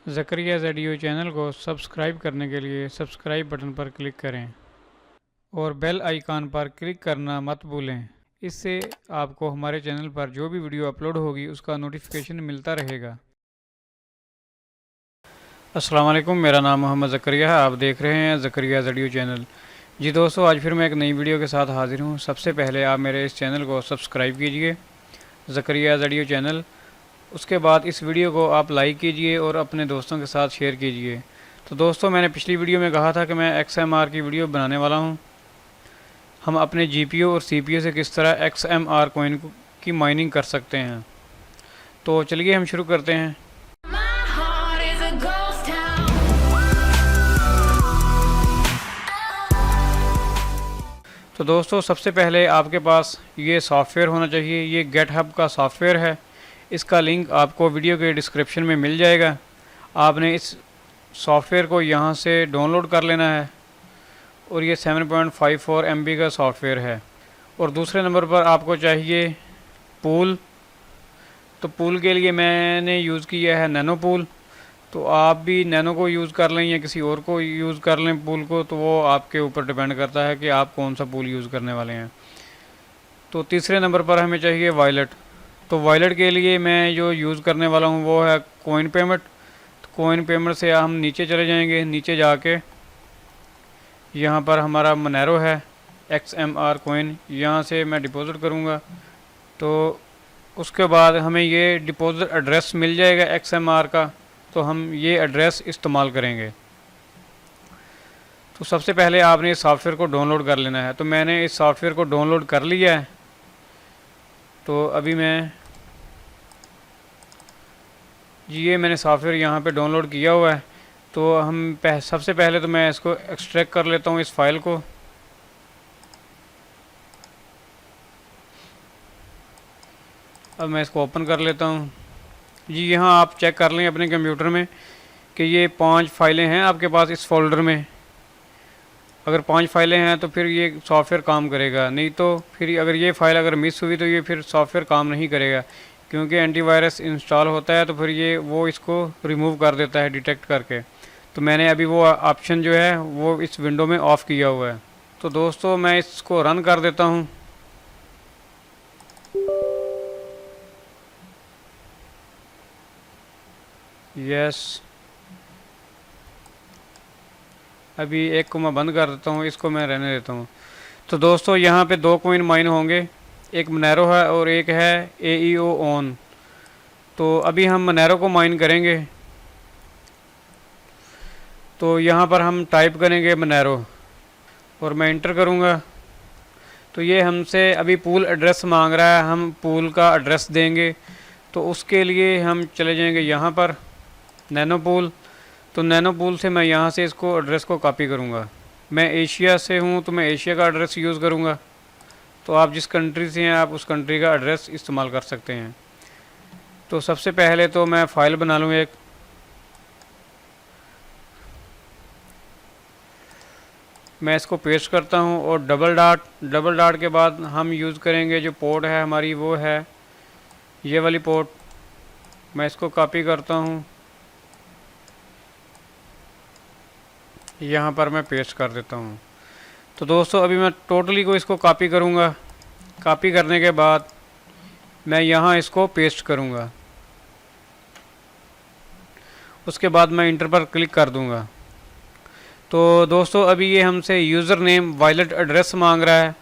Zakaria ज़ेडियो channel को subscribe करने के लिए सब्सक्राइब बटन पर क्लिक करें और बेल आइकन पर क्लिक करना मत भूलें। इससे आपको हमारे चैनल पर जो भी वीडियो अपलोड होगी उसका नोटिफिकेशन मिलता रहेगा। अस्सलाम वालेकुम, मेरा नाम मोहम्मद ज़करिया है। आप देख रहे हैं ज़करिया ज़ेडियो चैनल। जी दोस्तों, आज फिर मैं एक नई वीडियो के साथ हाजिर हूँ। सबसे पहले आप मेरे इस चैनल को सब्सक्राइब कीजिए, ज़करिया ज़ेडियो चैनल। उसके बाद इस वीडियो को आप लाइक कीजिए और अपने दोस्तों के साथ शेयर कीजिए। तो दोस्तों, मैंने पिछली वीडियो में कहा था कि मैं XMR की वीडियो बनाने वाला हूं। हम अपने GPU और CPU से किस तरह XMR कॉइन की माइनिंग कर सकते हैं। तो चलिए हम शुरू करते हैं। तो दोस्तों, सबसे पहले आपके पास ये सॉफ्टवेयर होना चाहिए। ये गेटहब का सॉफ्टवेयर है। इसका लिंक आपको वीडियो के डिस्क्रिप्शन में मिल जाएगा। आपने इस सॉफ्टवेयर को यहाँ से डाउनलोड कर लेना है और ये 7.54 MB का सॉफ्टवेयर है। और दूसरे नंबर पर आपको चाहिए पूल। तो पूल के लिए मैंने यूज़ किया है नैनो पूल। तो आप भी नैनो को यूज़ कर लें या किसी और को यूज़ कर लें पूल को, तो वो आपके ऊपर डिपेंड करता है कि आप कौन सा पूल यूज़ करने वाले हैं। तो तीसरे नंबर पर हमें चाहिए वायलेट। तो वायलेट के लिए मैं जो यूज़ करने वाला हूँ वो है कॉइन पेमेंट। तो कॉइन पेमेंट से हम नीचे चले जाएंगे। नीचे जाके यहाँ पर हमारा मोनेरो है XMR कॉइन, यहाँ से मैं डिपॉज़िट करूँगा। तो उसके बाद हमें ये डिपॉज़िट एड्रेस मिल जाएगा XMR का। तो हम ये एड्रेस इस्तेमाल करेंगे। तो सबसे पहले आपने इस सॉफ्टवेयर को डाउनलोड कर लेना है। तो मैंने इस सॉफ्टवेयर को डाउनलोड कर लिया है। तो अभी ये मैंने सॉफ्टवेयर यहाँ पे डाउनलोड किया हुआ है। तो हम सबसे पहले तो मैं इसको एक्सट्रैक्ट कर लेता हूँ, इस फाइल को। अब मैं इसको ओपन कर लेता हूँ। जी, यहाँ आप चेक कर लें अपने कंप्यूटर में कि ये 5 फाइलें हैं आपके पास इस फोल्डर में। अगर 5 फाइलें हैं तो फिर ये सॉफ्टवेयर काम करेगा, नहीं तो फिर अगर ये फ़ाइल अगर मिस हुई तो ये फिर सॉफ्टवेयर काम नहीं करेगा, क्योंकि एंटीवायरस इंस्टॉल होता है तो फिर ये वो इसको रिमूव कर देता है डिटेक्ट करके। तो मैंने अभी वो ऑप्शन जो है वो इस विंडो में ऑफ़ किया हुआ है। तो दोस्तों, मैं इसको रन कर देता हूँ। यस, अभी एक को मैं बंद कर देता हूँ, इसको मैं रहने देता हूँ। तो दोस्तों, यहाँ पे 2 कॉइन माइन होंगे, एक मोनेरो है और एक है AEO ऑन। तो अभी हम मोनेरो को माइन करेंगे। तो यहाँ पर हम टाइप करेंगे मोनेरो और मैं इंटर करूँगा। तो ये हमसे अभी पूल एड्रेस मांग रहा है, हम पूल का एड्रेस देंगे। तो उसके लिए हम चले जाएंगे यहाँ पर नैनो पूल। तो नैनो पूल से मैं यहाँ से इसको एड्रेस को कॉपी करूँगा। मैं एशिया से हूँ तो मैं एशिया का एड्रेस यूज़ करूँगा। तो आप जिस कंट्री से हैं आप उस कंट्री का एड्रेस इस्तेमाल कर सकते हैं। तो सबसे पहले तो मैं फ़ाइल बना लूँ एक। मैं इसको पेस्ट करता हूँ और डबल डॉट के बाद हम यूज़ करेंगे जो पोर्ट है हमारी, वो है ये वाली पोर्ट। मैं इसको कॉपी करता हूँ, यहाँ पर मैं पेस्ट कर देता हूँ। तो दोस्तों, अभी मैं टोटली को इसको कॉपी करूँगा। कॉपी करने के बाद मैं यहाँ इसको पेस्ट करूँगा। उसके बाद मैं इंटर पर क्लिक कर दूँगा। तो दोस्तों, अभी ये हमसे यूज़र नेम वायलेट एड्रेस मांग रहा है।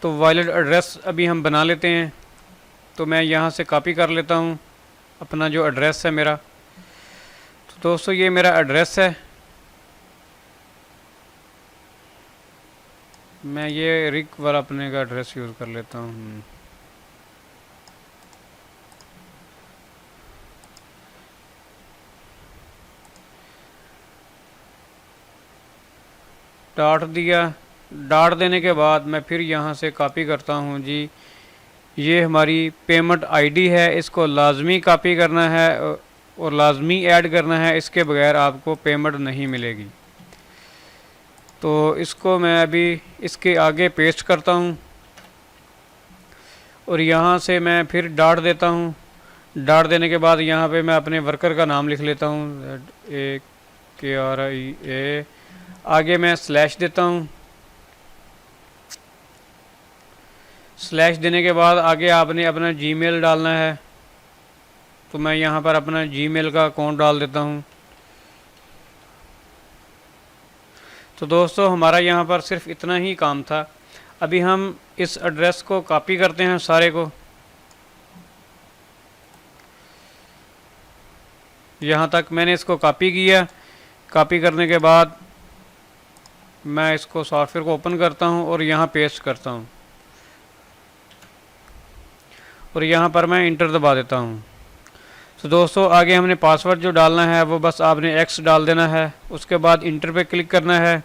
तो वायलेट एड्रेस अभी हम बना लेते हैं। तो मैं यहाँ से कॉपी कर लेता हूँ अपना जो एड्रेस है मेरा। तो दोस्तों, ये मेरा एड्रेस है। मैं ये रिक वाला अपने का एड्रेस यूज़ कर लेता हूँ। डॉट दिया। डॉट देने के बाद मैं फिर यहाँ से कॉपी करता हूँ। जी, ये हमारी पेमेंट आईडी है, इसको लाजमी कॉपी करना है और लाजमी ऐड करना है। इसके बगैर आपको पेमेंट नहीं मिलेगी। तो इसको मैं अभी इसके आगे पेस्ट करता हूँ और यहाँ से मैं फिर डॉट देता हूँ। डॉट देने के बाद यहाँ पे मैं अपने वर्कर का नाम लिख लेता हूँ, ZAKRIA। आगे मैं स्लैश देता हूँ। स्लैश देने के बाद आगे आपने अपना जीमेल डालना है, तो मैं यहाँ पर अपना जीमेल का अकाउंट डाल देता हूँ। तो दोस्तों हमारा यहाँ पर सिर्फ इतना ही काम था। अभी हम इस एड्रेस को कॉपी करते हैं सारे को। यहाँ तक मैंने इसको कॉपी किया। कॉपी करने के बाद मैं इसको सॉफ्टवेयर को ओपन करता हूँ और यहाँ पेस्ट करता हूँ और यहाँ पर मैं इंटर दबा देता हूँ। तो दोस्तों आगे हमने पासवर्ड जो डालना है वो बस आपने X डाल देना है, उसके बाद इंटर पे क्लिक करना है।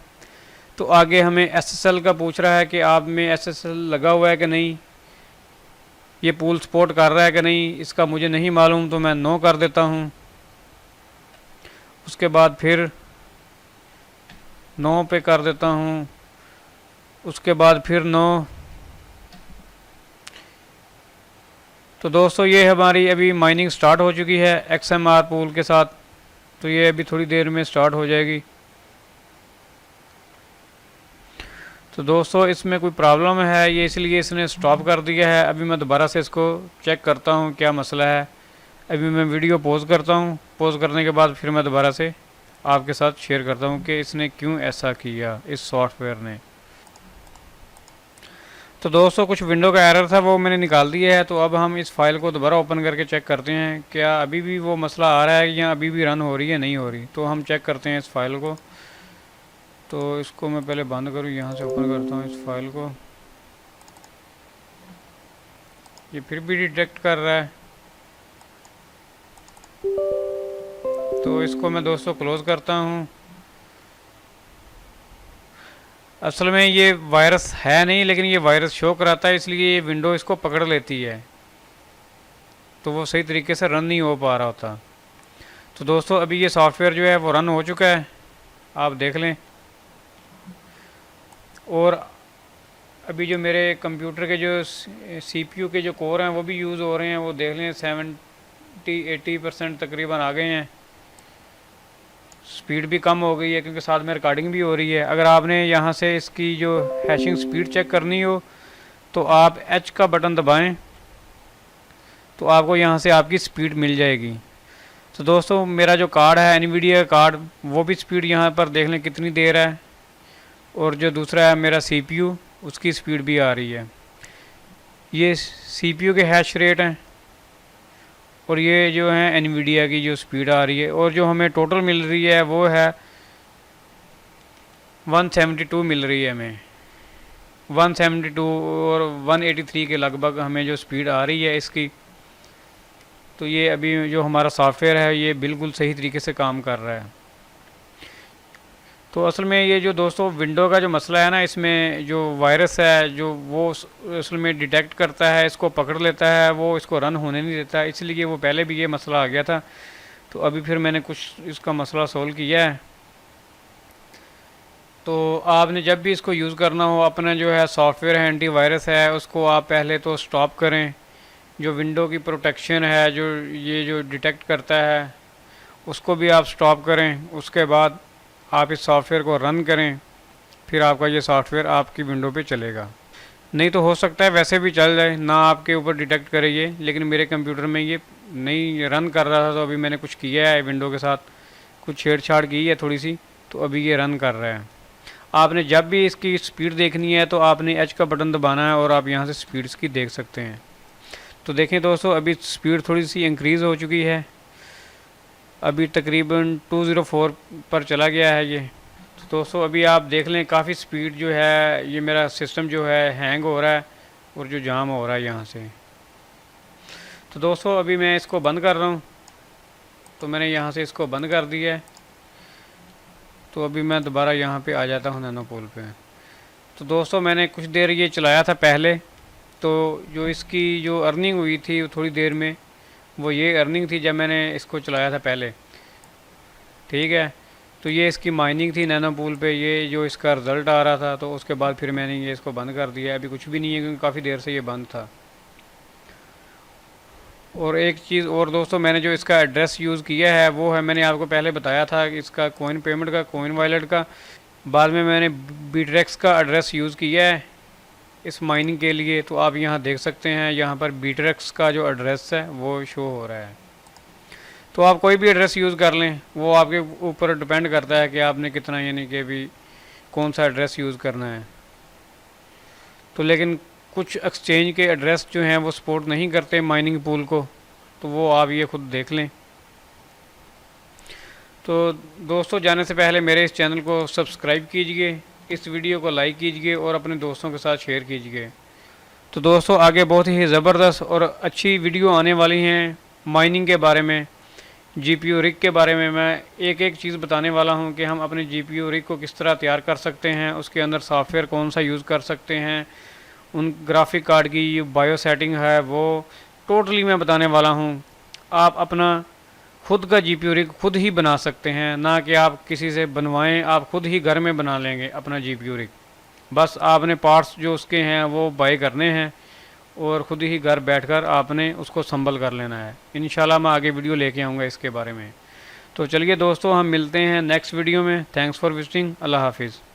तो आगे हमें SSL का पूछ रहा है कि आप में SSL लगा हुआ है कि नहीं, ये पूल सपोर्ट कर रहा है कि नहीं, इसका मुझे नहीं मालूम, तो मैं नो कर देता हूँ। उसके बाद फिर नो पे कर देता हूँ, उसके बाद फिर नो। तो दोस्तों ये हमारी अभी माइनिंग स्टार्ट हो चुकी है XMR पूल के साथ, तो ये अभी थोड़ी देर में स्टार्ट हो जाएगी। तो दोस्तों इसमें कोई प्रॉब्लम है, ये इसलिए इसने स्टॉप कर दिया है। अभी मैं दोबारा से इसको चेक करता हूँ क्या मसला है। अभी मैं वीडियो पॉज करता हूँ, पॉज करने के बाद फिर मैं दोबारा से आपके साथ शेयर करता हूँ कि इसने क्यों ऐसा किया इस सॉफ्टवेयर ने। तो दोस्तों कुछ विंडो का एरर था वो मैंने निकाल दिया है। तो अब हम इस फाइल को दोबारा ओपन करके चेक करते हैं क्या अभी भी वो मसला आ रहा है या अभी भी रन हो रही है नहीं हो रही। तो हम चेक करते हैं इस फाइल को। तो इसको मैं पहले बंद करूँ, यहाँ से ओपन करता हूँ इस फाइल को। ये फिर भी डिटेक्ट कर रहा है, तो इसको मैं दोस्तों क्लोज़ करता हूँ। असल में ये वायरस है नहीं, लेकिन ये वायरस शो कराता है, इसलिए ये विंडो इसको पकड़ लेती है, तो वो सही तरीके से रन नहीं हो पा रहा होता। तो दोस्तों अभी ये सॉफ्टवेयर जो है वो रन हो चुका है, आप देख लें। और अभी जो मेरे कंप्यूटर के जो CPU के जो कोर हैं वो भी यूज़ हो रहे हैं, वो देख लें 70-80% तकरीबन आ गए हैं। स्पीड भी कम हो गई है क्योंकि साथ में रिकॉर्डिंग भी हो रही है। अगर आपने यहाँ से इसकी जो हैशिंग स्पीड चेक करनी हो तो आप H का बटन दबाएं, तो आपको यहाँ से आपकी स्पीड मिल जाएगी। तो दोस्तों मेरा जो कार्ड है NVIDIA का कार्ड, वो भी स्पीड यहाँ पर देख लें कितनी देर है। और जो दूसरा है मेरा CPU, उसकी स्पीड भी आ रही है। ये CPU के हैश रेट हैं और ये जो है NVIDIA की जो स्पीड आ रही है। और जो हमें टोटल मिल रही है वो है 172 मिल रही है हमें, 172 और 183 के लगभग हमें जो स्पीड आ रही है इसकी। तो ये अभी जो हमारा सॉफ्टवेयर है ये बिल्कुल सही तरीके से काम कर रहा है। तो असल में ये जो दोस्तों विंडो का जो मसला है ना, इसमें जो वायरस है जो वो असल में डिटेक्ट करता है, इसको पकड़ लेता है, वो इसको रन होने नहीं देता, इसलिए वो पहले भी ये मसला आ गया था। तो अभी फिर मैंने कुछ इसका मसला सोल्व किया है। तो आपने जब भी इसको यूज़ करना हो, अपना जो है सॉफ्टवेयर है एंटीवायरस है उसको आप पहले तो स्टॉप करें। जो विंडो की प्रोटेक्शन है जो ये जो डिटेक्ट करता है उसको भी आप स्टॉप करें। उसके बाद आप इस सॉफ्टवेयर को रन करें, फिर आपका ये सॉफ्टवेयर आपकी विंडो पे चलेगा। नहीं तो हो सकता है वैसे भी चल जाए ना, आपके ऊपर डिटेक्ट करे ये, लेकिन मेरे कंप्यूटर में ये नहीं रन कर रहा था। तो अभी मैंने कुछ किया है विंडो के साथ, कुछ छेड़छाड़ की है थोड़ी सी, तो अभी ये रन कर रहा है। आपने जब भी इसकी स्पीड देखनी है तो आपने H का बटन दबाना है और आप यहाँ से स्पीड इसकी देख सकते हैं। तो देखें दोस्तों अभी स्पीड थोड़ी सी इंक्रीज़ हो चुकी है, अभी तकरीबन 204 पर चला गया है ये। तो दोस्तों अभी आप देख लें काफ़ी स्पीड जो है, ये मेरा सिस्टम जो है हैंग हो रहा है और जो जाम हो रहा है यहाँ से। तो दोस्तों अभी मैं इसको बंद कर रहा हूँ, तो मैंने यहाँ से इसको बंद कर दिया है। तो अभी मैं दोबारा यहाँ पे आ जाता हूँ नैनोपूल पे। तो दोस्तों मैंने कुछ देर ये चलाया था पहले, तो जो इसकी जो अर्निंग हुई थी थोड़ी देर में, वो ये अर्निंग थी जब मैंने इसको चलाया था पहले, ठीक है। तो ये इसकी माइनिंग थी नैनोपूल पे, ये जो इसका रिज़ल्ट आ रहा था। तो उसके बाद फिर मैंने ये इसको बंद कर दिया, अभी कुछ भी नहीं है क्योंकि काफ़ी देर से ये बंद था। और एक चीज़ और दोस्तों, मैंने जो इसका एड्रेस यूज़ किया है वो है, मैंने आपको पहले बताया था कि इसका कॉइन पेमेंट का, कॉइन वॉलेट का। बाद में मैंने बीट्रेक्स का एड्रेस यूज़ किया है इस माइनिंग के लिए। तो आप यहाँ देख सकते हैं, यहाँ पर बीट्रेक्स का जो एड्रेस है वो शो हो रहा है। तो आप कोई भी एड्रेस यूज़ कर लें, वो आपके ऊपर डिपेंड करता है कि आपने कितना, यानी कि भी कौन सा एड्रेस यूज़ करना है। तो लेकिन कुछ एक्सचेंज के एड्रेस जो हैं वो सपोर्ट नहीं करते माइनिंग पूल को, तो वो आप ये खुद देख लें। तो दोस्तों, जाने से पहले मेरे इस चैनल को सब्सक्राइब कीजिए, इस वीडियो को लाइक कीजिए और अपने दोस्तों के साथ शेयर कीजिए। तो दोस्तों, आगे बहुत ही ज़बरदस्त और अच्छी वीडियो आने वाली हैं माइनिंग के बारे में, जीपीयू रिग के बारे में। मैं एक एक चीज़ बताने वाला हूं कि हम अपने जीपीयू रिग को किस तरह तैयार कर सकते हैं, उसके अंदर सॉफ्टवेयर कौन सा यूज़ कर सकते हैं, उन ग्राफिक कार्ड की बायो सेटिंग है वो टोटली मैं बताने वाला हूं। आप अपना खुद का जीपीयू रिग खुद ही बना सकते हैं, ना कि आप किसी से बनवाएं, आप खुद ही घर में बना लेंगे अपना जीपीयू रिग। बस आपने पार्ट्स जो उसके हैं वो बाय करने हैं और ख़ुद ही घर बैठकर आपने उसको संभल कर लेना है। इंशाल्लाह मैं आगे वीडियो लेके आऊँगा इसके बारे में। तो चलिए दोस्तों, हम मिलते हैं नेक्स्ट वीडियो में। Thanks for visiting. अल्लाह हाफिज़।